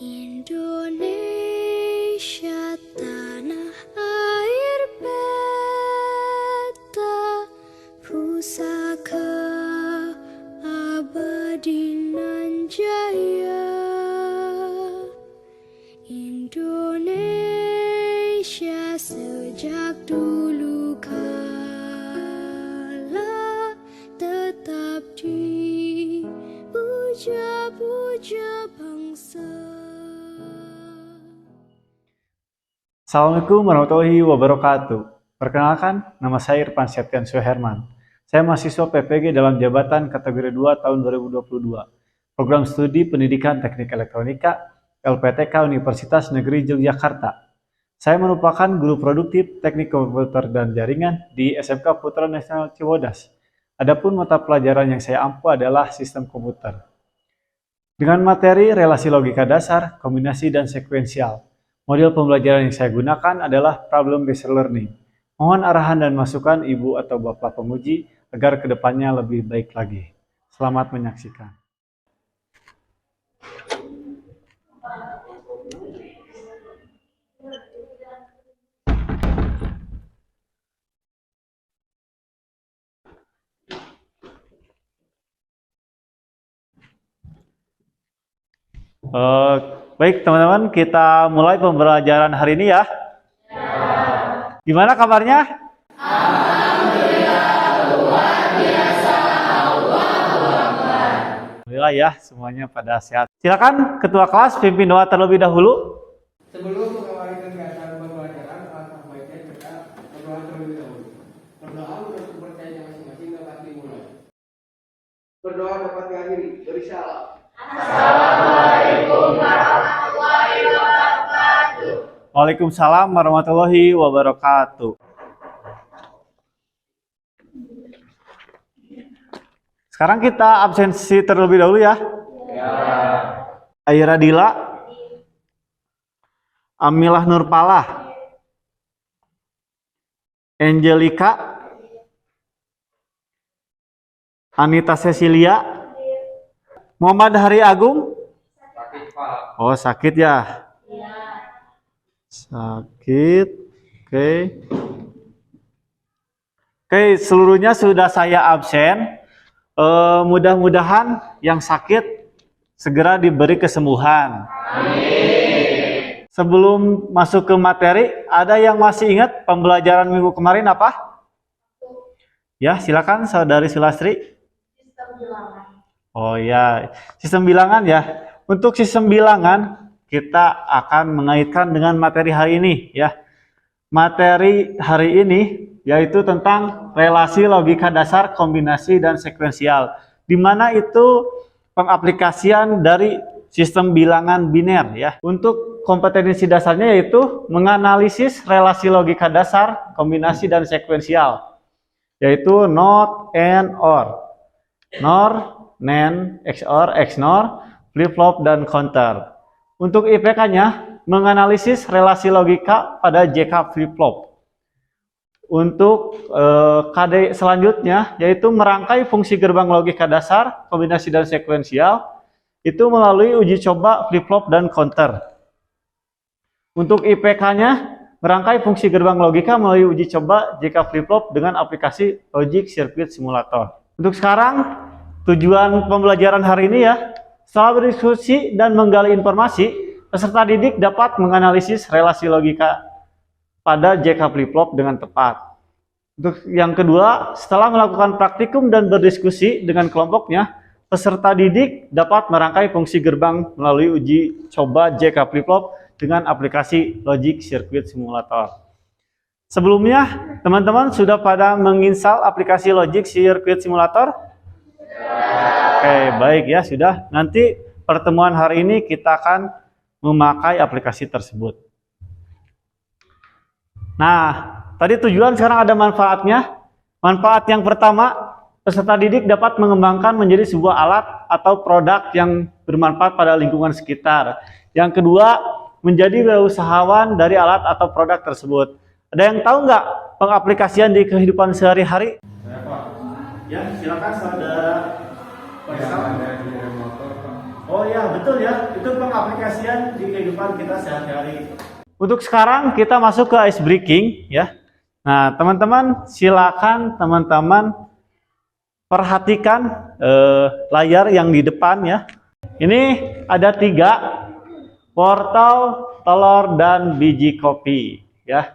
Indonesia tanah air beta, pusaka abadi nan jaya. Indonesia sejak dulu kala tetap dipuja-puja bangsa. Assalamualaikum warahmatullahi wabarakatuh. Perkenalkan, nama saya Irfan Septian Suherman. Saya mahasiswa PPG dalam jabatan kategori 2 tahun 2022. Program Studi Pendidikan Teknik Elektronika LPTK Universitas Negeri Yogyakarta. Saya merupakan guru produktif Teknik Komputer dan Jaringan di SMK Putra Nasional Cibodas. Adapun mata pelajaran yang saya ampu adalah Sistem Komputer. Dengan materi relasi logika dasar, kombinasi, dan sekuensial. Model pembelajaran yang saya gunakan adalah problem based learning. Mohon arahan dan masukan Ibu atau Bapak penguji agar kedepannya lebih baik lagi. Selamat menyaksikan. Baik teman-teman, kita mulai pembelajaran hari ini ya. Gimana kabarnya? Alhamdulillah, luar biasa. Alhamdulillah ya, semuanya pada sehat. Silakan Ketua Kelas pimpin doa terlebih dahulu. Sebelum mengawali kegiatan pembelajaran, alangkah baiknya kita berdoa terlebih dahulu. Berdoa menurut kepercayaan masing-masing dapat dimulai. Berdoa dapat diakhiri. Bersalam. Assalamualaikum warahmatullahi wabarakatuh. Waalaikumsalam warahmatullahi wabarakatuh. Sekarang kita absensi terlebih dahulu ya. Aira Dila, Amilah Nurpalah, Angelika, Anita Cecilia, Muhammad Hari Agung. Oh, sakit ya? Sakit. Oke, seluruhnya sudah saya absen. Mudah-mudahan yang sakit segera diberi kesembuhan. Amin. Sebelum masuk ke materi, ada yang masih ingat pembelajaran minggu kemarin apa? Ya, silakan Saudari Sulastri. Sistem bilangan. Oh ya, sistem bilangan ya. Untuk sistem bilangan kita akan mengaitkan dengan materi hari ini ya. Materi hari ini yaitu tentang relasi logika dasar, kombinasi, dan sekuensial. Di mana itu pengaplikasian dari sistem bilangan biner ya. Untuk kompetensi dasarnya yaitu menganalisis relasi logika dasar, kombinasi, dan sekuensial. Yaitu NOT, AND, OR. NOR, NAND, XOR, XNOR, flip-flop, dan counter. Untuk IPK-nya, menganalisis relasi logika pada JK flip-flop. Untuk KD selanjutnya, yaitu merangkai fungsi gerbang logika dasar, kombinasi, dan sekuensial, itu melalui uji coba flip-flop dan counter. Untuk IPK-nya, merangkai fungsi gerbang logika melalui uji coba JK flip-flop dengan aplikasi Logic Circuit Simulator. Untuk sekarang, tujuan pembelajaran hari ini ya, setelah berdiskusi dan menggali informasi, peserta didik dapat menganalisis relasi logika pada JK flip-flop dengan tepat. Untuk yang kedua, setelah melakukan praktikum dan berdiskusi dengan kelompoknya, peserta didik dapat merangkai fungsi gerbang melalui uji coba JK flip-flop dengan aplikasi Logic Circuit Simulator. Sebelumnya, teman-teman sudah pada menginstal aplikasi Logic Circuit Simulator? Oke, baik ya, sudah. Nanti pertemuan hari ini kita akan memakai aplikasi tersebut. Nah, tadi tujuan, sekarang ada manfaatnya. Manfaat yang pertama, peserta didik dapat mengembangkan menjadi sebuah alat atau produk yang bermanfaat pada lingkungan sekitar. Yang kedua, menjadi wirausahawan dari alat atau produk tersebut. Ada yang tahu nggak pengaplikasian di kehidupan sehari-hari? Ya, silakan saudara. Ada di motor, Pak. Oh ya, betul ya. Itu pengaplikasian di kehidupan kita sehari-hari. Untuk sekarang kita masuk ke ice breaking ya. Nah, teman-teman silakan teman-teman perhatikan layar yang di depan ya. Ini ada 3, wortel, telur, dan biji kopi ya.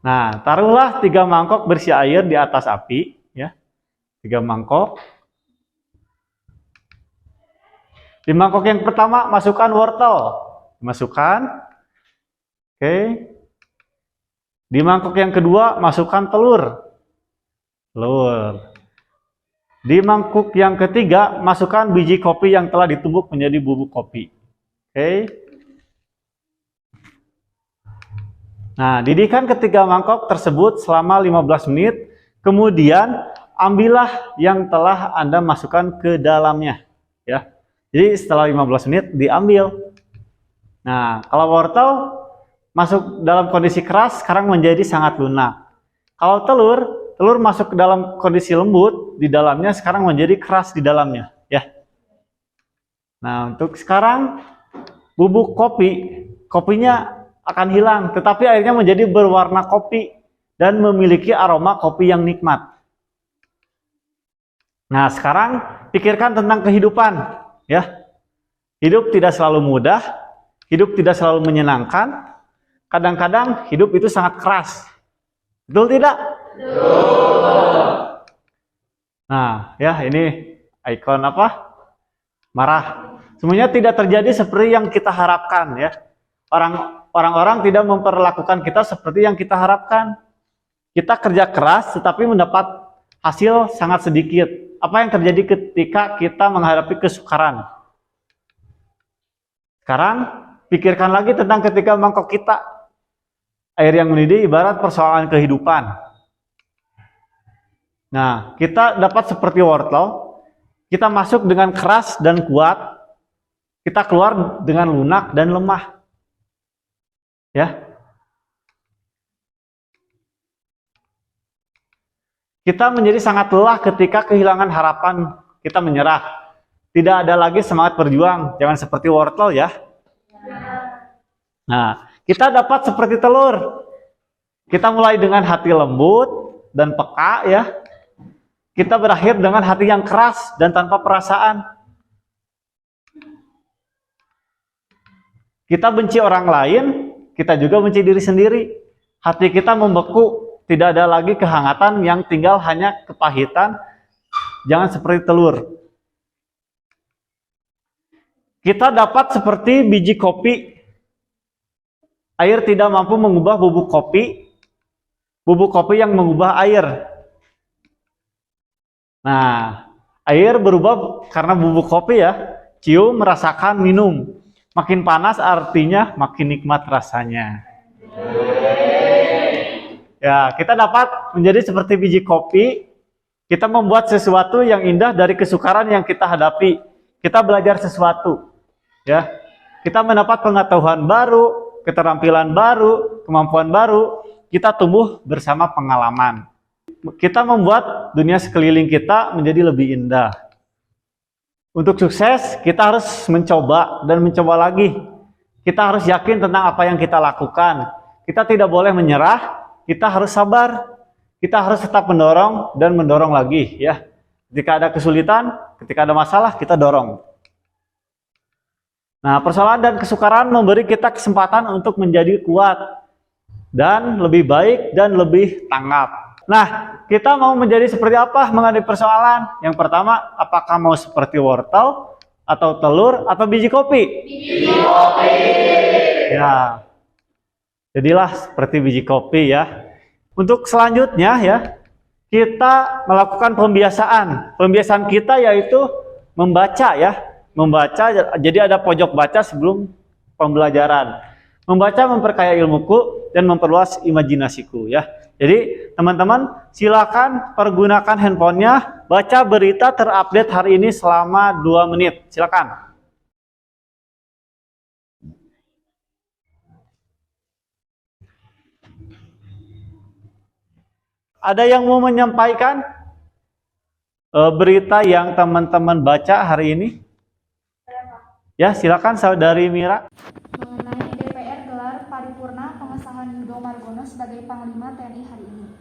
Nah, taruhlah 3 mangkok berisi air di atas api ya. 3 mangkok. Di mangkok yang pertama masukkan wortel. Masukkan. Oke. Di mangkok yang kedua masukkan telur. Telur. Di mangkuk yang ketiga masukkan biji kopi yang telah ditumbuk menjadi bubuk kopi. Oke. Nah, didihkan ketiga mangkok tersebut selama 15 menit. Kemudian ambillah yang telah Anda masukkan ke dalamnya ya. Jadi setelah 15 menit diambil. Nah, kalau wortel masuk dalam kondisi keras sekarang menjadi sangat lunak. Kalau telur masuk ke dalam kondisi lembut di dalamnya sekarang menjadi keras di dalamnya ya. Nah, untuk sekarang bubuk kopinya akan hilang, tetapi airnya menjadi berwarna kopi dan memiliki aroma kopi yang nikmat. Nah, sekarang pikirkan tentang kehidupan ya. Hidup tidak selalu mudah, hidup tidak selalu menyenangkan. Kadang-kadang hidup itu sangat keras. Betul tidak? Betul. Nah, ya ini ikon apa? Marah. Semuanya tidak terjadi seperti yang kita harapkan ya. Orang-orang tidak memperlakukan kita seperti yang kita harapkan. Kita kerja keras tetapi mendapat hasil sangat sedikit. Apa yang terjadi ketika kita menghadapi kesukaran? Sekarang pikirkan lagi tentang ketika mangkok kita. Air yang mendidih ibarat persoalan kehidupan. Nah, kita dapat seperti wortel. Kita masuk dengan keras dan kuat. Kita keluar dengan lunak dan lemah. Ya. Kita menjadi sangat lelah ketika kehilangan harapan, kita menyerah. Tidak ada lagi semangat berjuang, jangan seperti wortel ya. Nah, kita dapat seperti telur. Kita mulai dengan hati lembut dan peka ya. Kita berakhir dengan hati yang keras dan tanpa perasaan. Kita benci orang lain, kita juga benci diri sendiri. Hati kita membeku. Tidak ada lagi kehangatan, yang tinggal hanya kepahitan. Jangan seperti telur. Kita dapat seperti biji kopi. Air tidak mampu mengubah bubuk kopi. Bubuk kopi yang mengubah air. Nah, air berubah karena bubuk kopi ya. Cium, merasakan, minum. Makin panas artinya makin nikmat rasanya. Ya, kita dapat menjadi seperti biji kopi. Kita membuat sesuatu yang indah dari kesukaran yang kita hadapi. Kita belajar sesuatu. Ya, kita mendapat pengetahuan baru, keterampilan baru, kemampuan baru. Kita tumbuh bersama pengalaman. Kita membuat dunia sekeliling kita menjadi lebih indah. Untuk sukses, kita harus mencoba dan mencoba lagi. Kita harus yakin tentang apa yang kita lakukan. Kita tidak boleh menyerah. Kita harus sabar, kita harus tetap mendorong dan mendorong lagi ya. Ketika ada kesulitan, ketika ada masalah, kita dorong. Nah, persoalan dan kesukaran memberi kita kesempatan untuk menjadi kuat dan lebih baik dan lebih tanggap. Nah, kita mau menjadi seperti apa menghadapi persoalan? Yang pertama, apakah mau seperti wortel atau telur atau biji kopi? Biji kopi. Ya. Jadilah seperti biji kopi ya. Untuk selanjutnya ya, kita melakukan pembiasaan. Pembiasaan kita yaitu membaca ya. Membaca, jadi ada pojok baca sebelum pembelajaran. Membaca memperkaya ilmuku dan memperluas imajinasiku ya. Jadi teman-teman silakan pergunakan handphonenya, baca berita terupdate hari ini selama 2 menit. Silakan. Ada yang mau menyampaikan berita yang teman-teman baca hari ini? Ya, silakan Saudari Mira. Mengenai DPR gelar paripurna pengesahan Yudo Margono sebagai Panglima TNI hari ini.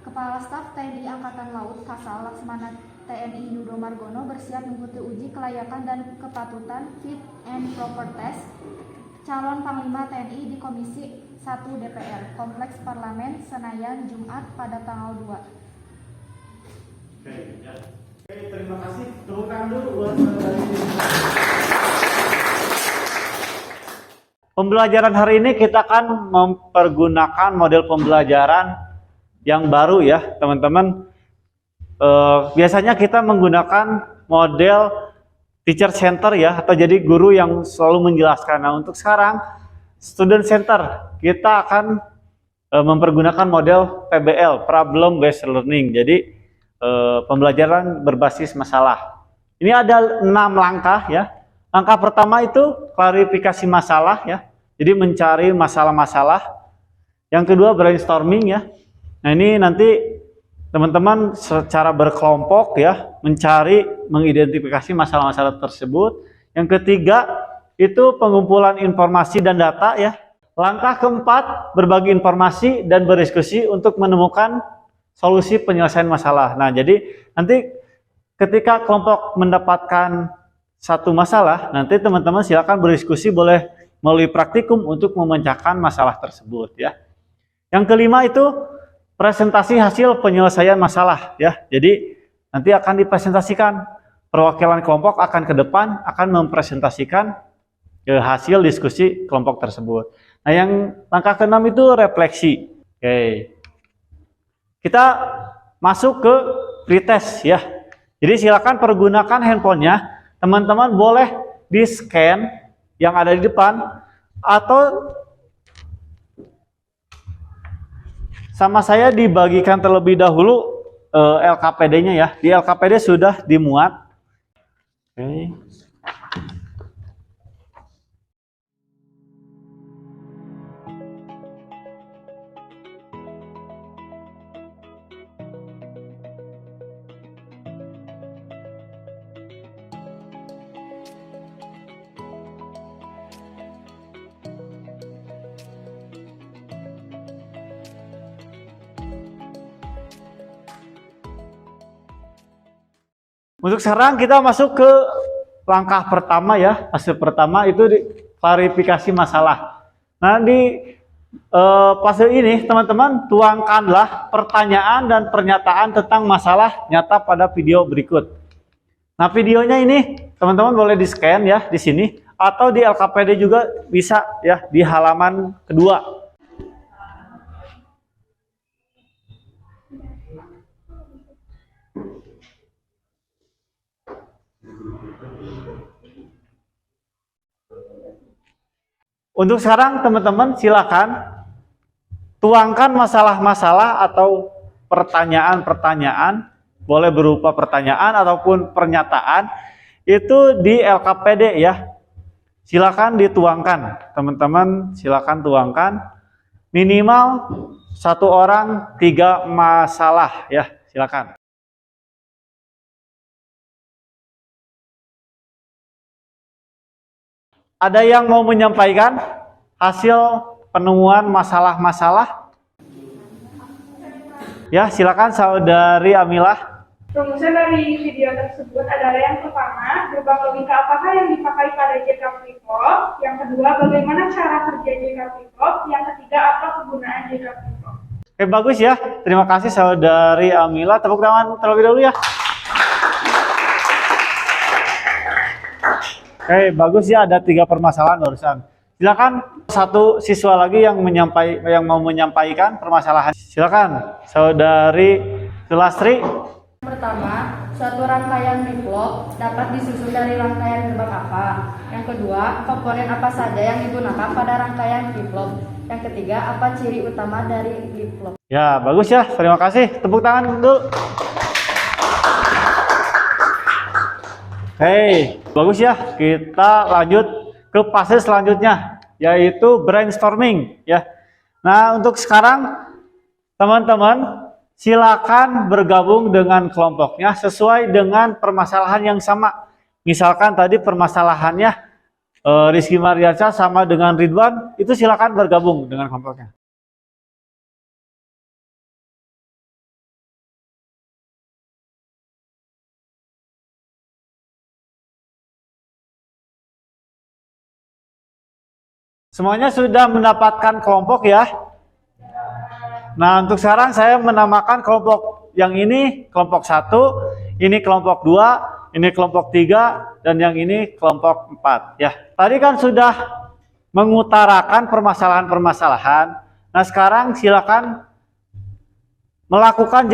Kepala Staf TNI Angkatan Laut Kasal Laksmana TNI Yudo Margono bersiap mengikuti uji kelayakan dan kepatutan fit and proper test calon Panglima TNI di Komisi 1 DPR Kompleks Parlemen Senayan Jumat pada tanggal 2. Oke, terima kasih. Tepuk tangan dulu buat Saudari. Pembelajaran hari ini kita akan mempergunakan model pembelajaran yang baru ya, teman-teman. Biasanya kita menggunakan model teacher center ya, atau jadi guru yang selalu menjelaskan. Nah, untuk sekarang student center kita akan mempergunakan model PBL, problem based learning. Jadi pembelajaran berbasis masalah. Ini ada 6 langkah ya. Langkah pertama itu klarifikasi masalah ya. Jadi mencari masalah-masalah. Yang kedua brainstorming ya. Nah, ini nanti teman-teman secara berkelompok ya mencari, mengidentifikasi masalah-masalah tersebut. Yang ketiga itu pengumpulan informasi dan data ya. Langkah keempat berbagi informasi dan berdiskusi untuk menemukan solusi penyelesaian masalah. Nah, jadi nanti ketika kelompok mendapatkan satu masalah, nanti teman-teman silakan berdiskusi, boleh melalui praktikum untuk memecahkan masalah tersebut ya. Yang kelima itu presentasi hasil penyelesaian masalah ya. Jadi nanti akan dipresentasikan, perwakilan kelompok akan ke depan akan mempresentasikan hasil diskusi kelompok tersebut. Nah, yang langkah keenam itu refleksi. Oke. Kita masuk ke pretest ya. Jadi silakan pergunakan handphonenya. Teman-teman boleh di-scan yang ada di depan atau sama saya dibagikan terlebih dahulu LKPD-nya ya. Di LKPD sudah dimuat. Oke. Untuk sekarang kita masuk ke langkah pertama ya. Fase pertama itu klarifikasi masalah. Nah, di fase ini teman-teman tuangkanlah pertanyaan dan pernyataan tentang masalah nyata pada video berikut. Nah, videonya ini teman-teman boleh di-scan ya di sini atau di LKPD juga bisa ya di halaman kedua. Untuk sekarang teman-teman silakan tuangkan masalah-masalah atau pertanyaan-pertanyaan, boleh berupa pertanyaan ataupun pernyataan itu di LKPD ya. Silakan dituangkan, teman-teman silakan tuangkan minimal 1 orang 3 masalah ya, silakan. Ada yang mau menyampaikan hasil penemuan masalah-masalah? Ya, silakan Saudari Amilah. Rumusan dari video tersebut adalah yang pertama, gerbang logika apakah yang dipakai pada JK Flip-flop? Yang kedua, bagaimana cara kerja JK Flip-flop? Yang ketiga, apa kegunaan JK Flip-flop? Oke, bagus ya. Terima kasih Saudari Amilah. Tepuk tangan terlebih dahulu ya. Oke, bagus ya, ada 3 permasalahan barusan. Silakan satu siswa lagi yang mau menyampaikan permasalahan. Silakan, Saudari Sulastri. Pertama, suatu rangkaian flip-flop dapat disusun dari rangkaian gerbang apa? Yang kedua, komponen apa saja yang digunakan pada rangkaian flip-flop? Yang ketiga, apa ciri utama dari flip-flop? Ya, bagus ya. Terima kasih. Tepuk tangan dulu. Hei, bagus ya. Kita lanjut ke fase selanjutnya, yaitu brainstorming ya. Nah, untuk sekarang teman-teman silakan bergabung dengan kelompoknya sesuai dengan permasalahan yang sama. Misalkan tadi permasalahannya Rizky Mariansyah sama dengan Ridwan, itu silakan bergabung dengan kelompoknya. Semuanya sudah mendapatkan kelompok ya. Nah, untuk sekarang saya menamakan kelompok yang ini kelompok 1, ini kelompok 2, ini kelompok 3, dan yang ini kelompok 4 ya. Tadi kan sudah mengutarakan permasalahan-permasalahan. Nah, sekarang silakan melakukan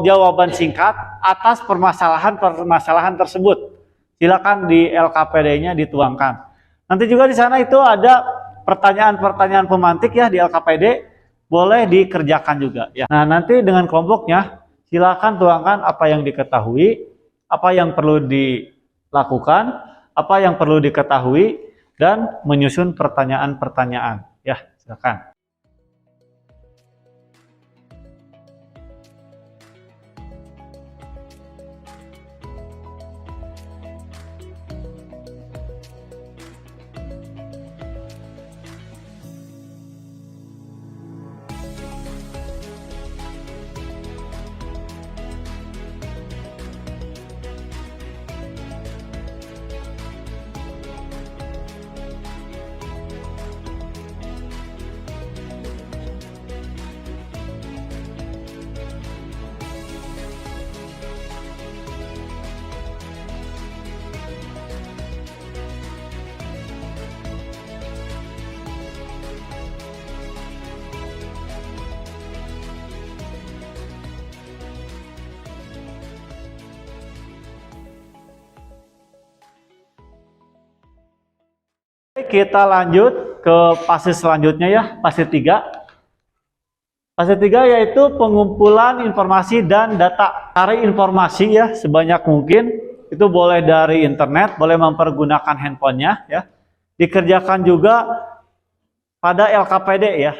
jawaban singkat atas permasalahan-permasalahan tersebut. Silakan di LKPD-nya dituangkan. Nanti juga di sana itu ada pertanyaan-pertanyaan pemantik ya di LKPD, boleh dikerjakan juga ya. Nah, nanti dengan kelompoknya silakan tuangkan apa yang diketahui, apa yang perlu dilakukan, apa yang perlu diketahui, dan menyusun pertanyaan-pertanyaan ya. Silakan. Kita lanjut ke fase selanjutnya ya, fase 3. Fase 3 yaitu pengumpulan informasi dan data. Cari informasi ya sebanyak mungkin, itu boleh dari internet, boleh mempergunakan handphonenya ya. Dikerjakan juga pada LKPD ya.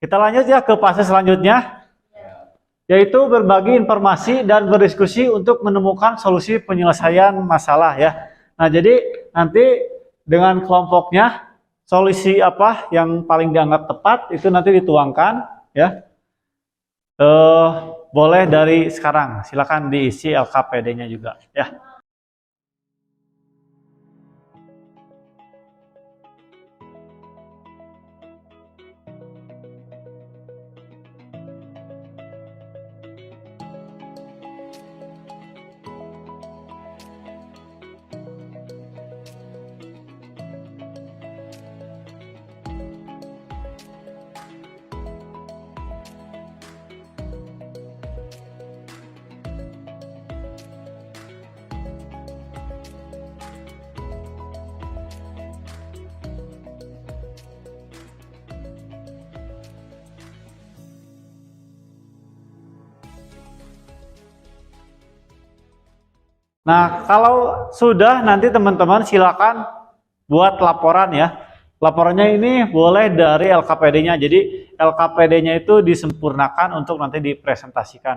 Kita lanjut ya ke fase selanjutnya, yaitu berbagi informasi dan berdiskusi untuk menemukan solusi penyelesaian masalah ya. Nah, jadi nanti dengan kelompoknya solusi apa yang paling dianggap tepat itu nanti dituangkan ya. Boleh dari sekarang, silakan diisi LKPD-nya juga ya. Nah, kalau sudah nanti teman-teman silakan buat laporan ya. Laporannya ini boleh dari LKPD-nya. Jadi LKPD-nya itu disempurnakan untuk nanti dipresentasikan.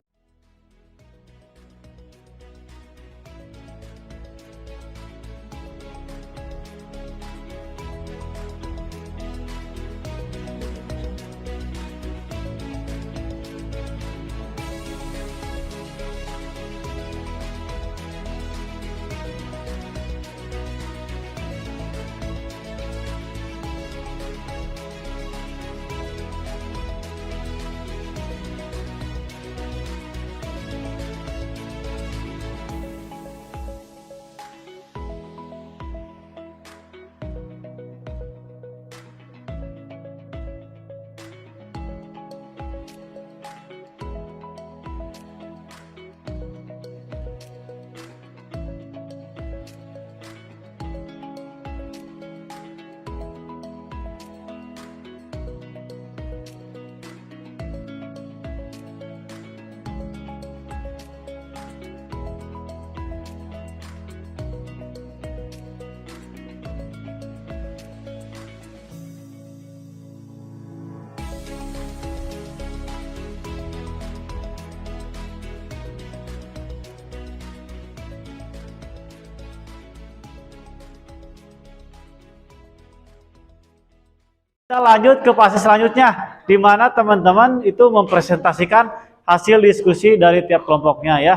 Kita lanjut ke fase selanjutnya, di mana teman-teman itu mempresentasikan hasil diskusi dari tiap kelompoknya ya.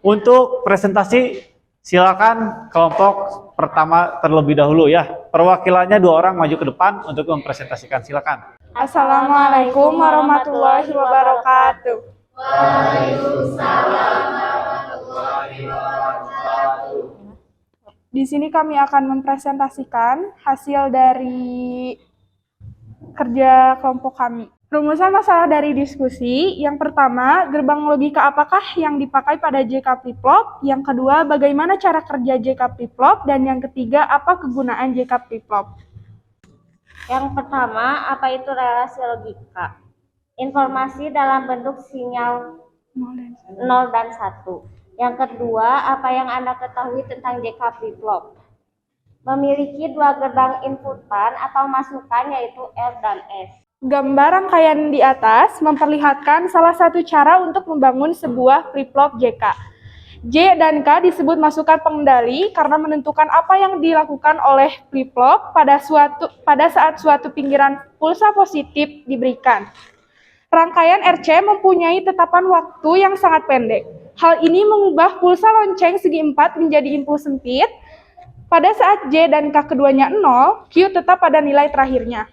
Untuk presentasi, silakan kelompok pertama terlebih dahulu ya. Perwakilannya 2 orang maju ke depan untuk mempresentasikan, silakan. Assalamualaikum warahmatullahi wabarakatuh. Di sini kami akan mempresentasikan hasil dari kerja kelompok kami. Rumusan masalah dari diskusi, yang pertama, gerbang logika apakah yang dipakai pada JK Flip-Flop? Yang kedua, bagaimana cara kerja JK Flip-Flop? Dan yang ketiga, apa kegunaan JK Flip-Flop? Yang pertama, apa itu relasi logika? Informasi dalam bentuk sinyal 0 dan 1. Yang kedua, apa yang Anda ketahui tentang JK Flip-Flop? Memiliki 2 gerbang inputan atau masukan yaitu R dan S. Gambar rangkaian di atas memperlihatkan salah satu cara untuk membangun sebuah flip-flop JK. J dan K disebut masukan pengendali karena menentukan apa yang dilakukan oleh flip-flop pada saat suatu pinggiran pulsa positif diberikan. Rangkaian RC mempunyai tetapan waktu yang sangat pendek. Hal ini mengubah pulsa lonceng segi 4 menjadi impuls sempit. Pada saat J dan K keduanya 0, Q tetap pada nilai terakhirnya.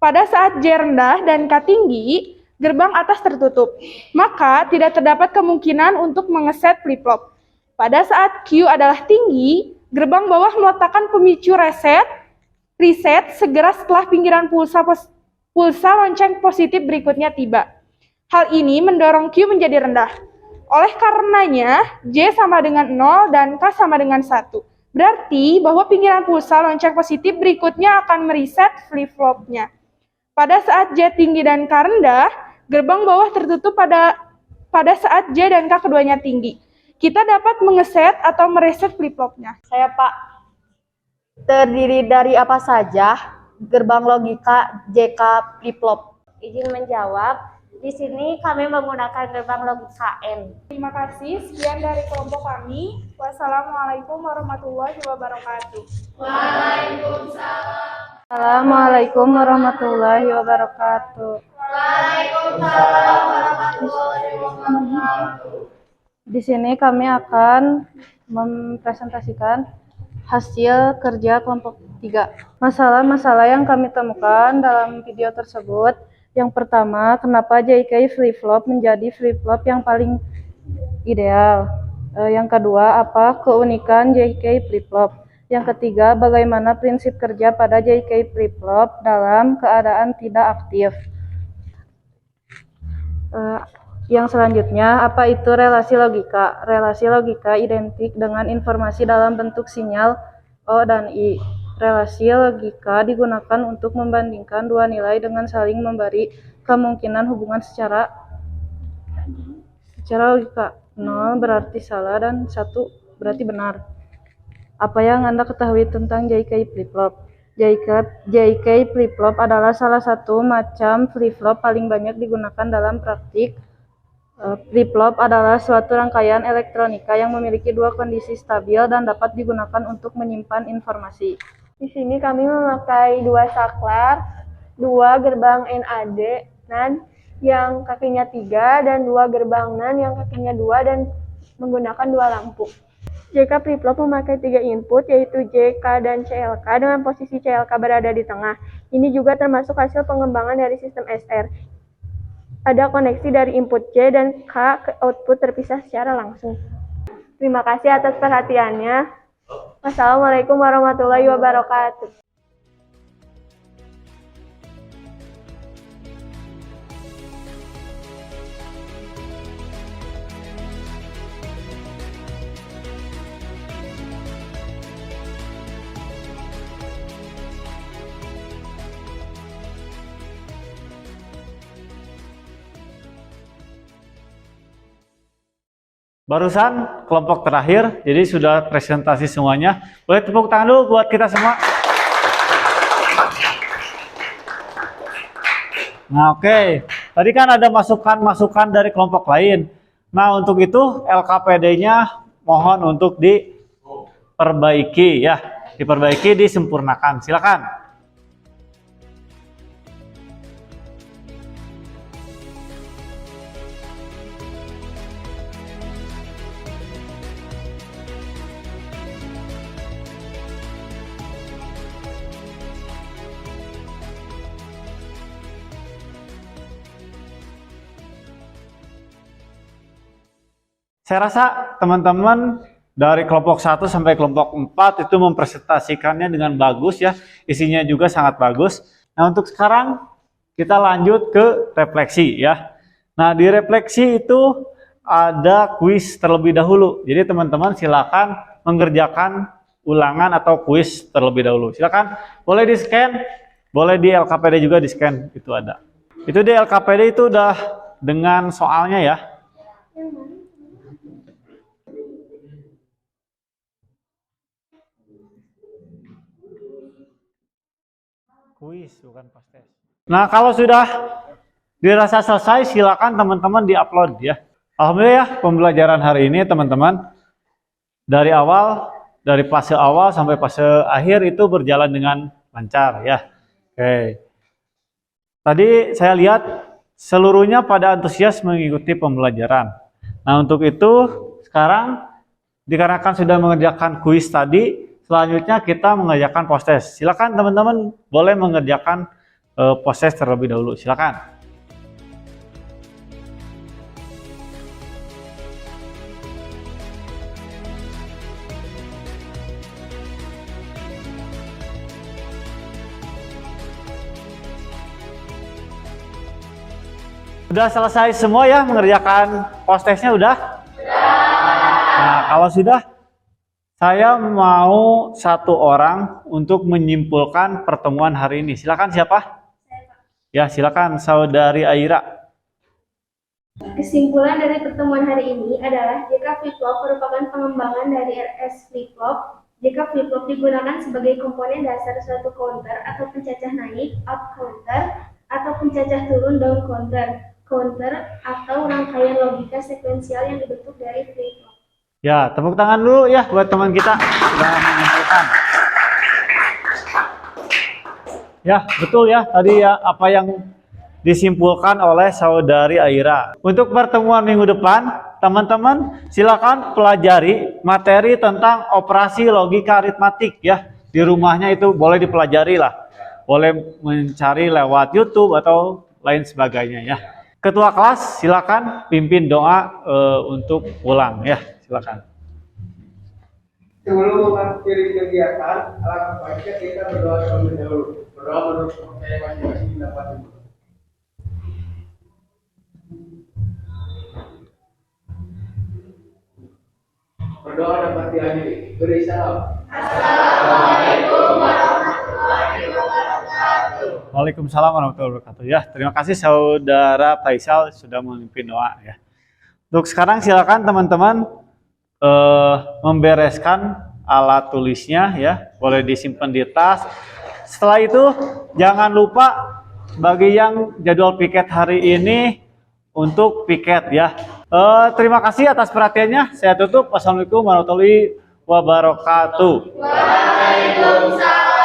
Pada saat J rendah dan K tinggi, gerbang atas tertutup. Maka tidak terdapat kemungkinan untuk mengeset flip-flop. Pada saat Q adalah tinggi, gerbang bawah meletakkan pemicu reset segera setelah pinggiran pulsa lonceng positif berikutnya tiba. Hal ini mendorong Q menjadi rendah. Oleh karenanya, J sama dengan 0 dan K sama dengan 1. Berarti bahwa pinggiran pulsa lonceng positif berikutnya akan mereset flip-flopnya. Pada saat J tinggi dan K rendah, gerbang bawah tertutup pada saat J dan K keduanya tinggi. Kita dapat mengeset atau mereset flip-flopnya. Saya Pak, terdiri dari apa saja gerbang logika JK Flip-Flop? Izin menjawab. Di sini kami menggunakan gerbang logika N. Terima kasih. Sekian dari kelompok kami. Wassalamualaikum warahmatullahi wabarakatuh. Assalamualaikum warahmatullahi wabarakatuh. Di sini kami akan mempresentasikan hasil kerja kelompok 3. Masalah-masalah yang kami temukan dalam video tersebut. Yang pertama, kenapa JK flip-flop menjadi flip-flop yang paling ideal? Yang kedua, apa keunikan JK flip-flop? Yang ketiga, bagaimana prinsip kerja pada JK flip-flop dalam keadaan tidak aktif? Yang selanjutnya, apa itu relasi logika? Relasi logika identik dengan informasi dalam bentuk sinyal O dan I. Relasi logika digunakan untuk membandingkan 2 nilai dengan saling memberi kemungkinan hubungan secara logika. 0 berarti salah dan 1 berarti benar. Apa yang Anda ketahui tentang JK flip-flop? JK flip-flop adalah salah satu macam flip-flop paling banyak digunakan dalam praktik. Flip-flop adalah suatu rangkaian elektronika yang memiliki dua kondisi stabil dan dapat digunakan untuk menyimpan informasi. Di sini kami memakai dua saklar, dua gerbang NAD NAND yang kakinya 3 dan dua gerbang NAND yang kakinya 2 dan menggunakan dua lampu. JK flip-flop memakai 3 input yaitu JK dan CLK dengan posisi CLK berada di tengah. Ini juga termasuk hasil pengembangan dari sistem SR. Ada koneksi dari input J dan K ke output terpisah secara langsung. Terima kasih atas perhatiannya. Wassalamualaikum warahmatullahi wabarakatuh. Barusan kelompok terakhir, jadi sudah presentasi semuanya. Boleh tepuk tangan dulu buat kita semua. Nah, oke. Tadi kan ada masukan-masukan dari kelompok lain. Nah, untuk itu LKPD-nya mohon untuk diperbaiki ya. Diperbaiki, disempurnakan. Silakan. Saya rasa teman-teman dari kelompok 1 sampai kelompok 4 itu mempresentasikannya dengan bagus ya. Isinya juga sangat bagus. Nah, untuk sekarang kita lanjut ke refleksi ya. Nah, di refleksi itu ada kuis terlebih dahulu. Jadi teman-teman silakan mengerjakan ulangan atau kuis terlebih dahulu. Silakan, boleh di-scan, boleh di LKPD juga di-scan, itu ada. Itu di LKPD itu udah dengan soalnya ya. Kuis bukan pas tes. Nah, kalau sudah dirasa selesai, silakan teman-teman di-upload ya. Alhamdulillah ya, pembelajaran hari ini teman-teman dari fase awal sampai fase akhir itu berjalan dengan lancar ya. Oke. Tadi saya lihat seluruhnya pada antusias mengikuti pembelajaran. Nah, untuk itu sekarang dikarenakan sudah mengerjakan kuis tadi, selanjutnya kita mengerjakan post-test. Silakan teman-teman boleh mengerjakan post-test terlebih dahulu. Silakan. Sudah selesai semua ya mengerjakan post-testnya udah? Nah, kalau sudah, saya mau satu orang untuk menyimpulkan pertemuan hari ini. Silakan siapa? Ya, silakan Saudari Aira. Kesimpulan dari pertemuan hari ini adalah JK flip-flop merupakan pengembangan dari RS flip-flop. JK flip-flop digunakan sebagai komponen dasar suatu counter atau pencacah naik, up counter, atau pencacah turun, down counter, atau rangkaian logika sekuensial yang dibentuk dari flip-flop. Ya, tepuk tangan dulu ya buat teman kita sudah menyimpulkan. Ya, betul ya tadi ya apa yang disimpulkan oleh Saudari Aira. Untuk pertemuan minggu depan, teman-teman silakan pelajari materi tentang operasi logika aritmatik ya. Di rumahnya itu boleh dipelajari lah. Boleh mencari lewat YouTube atau lain sebagainya ya. Ketua kelas silakan pimpin doa untuk pulang ya. Silakan. Sebelum mengakhiri kegiatan, alangkah baiknya kita berdoa terlebih dahulu. Berdoa menurut kepercayaan masing-masing dapat dimulai. Berdoa dapat diakhiri. Beri salam. Assalamualaikum warahmatullahi wabarakatuh. Waalaikumsalam warahmatullahi wabarakatuh. Ya, terima kasih Saudara Faisal sudah memimpin doa ya. Untuk sekarang silakan teman-teman membereskan alat tulisnya ya, boleh disimpan di tas. Setelah itu jangan lupa bagi yang jadwal piket hari ini untuk piket ya. Terima kasih atas perhatiannya. Saya tutup. Wassalamualaikum warahmatullahi wabarakatuh. Waalaikumsalam.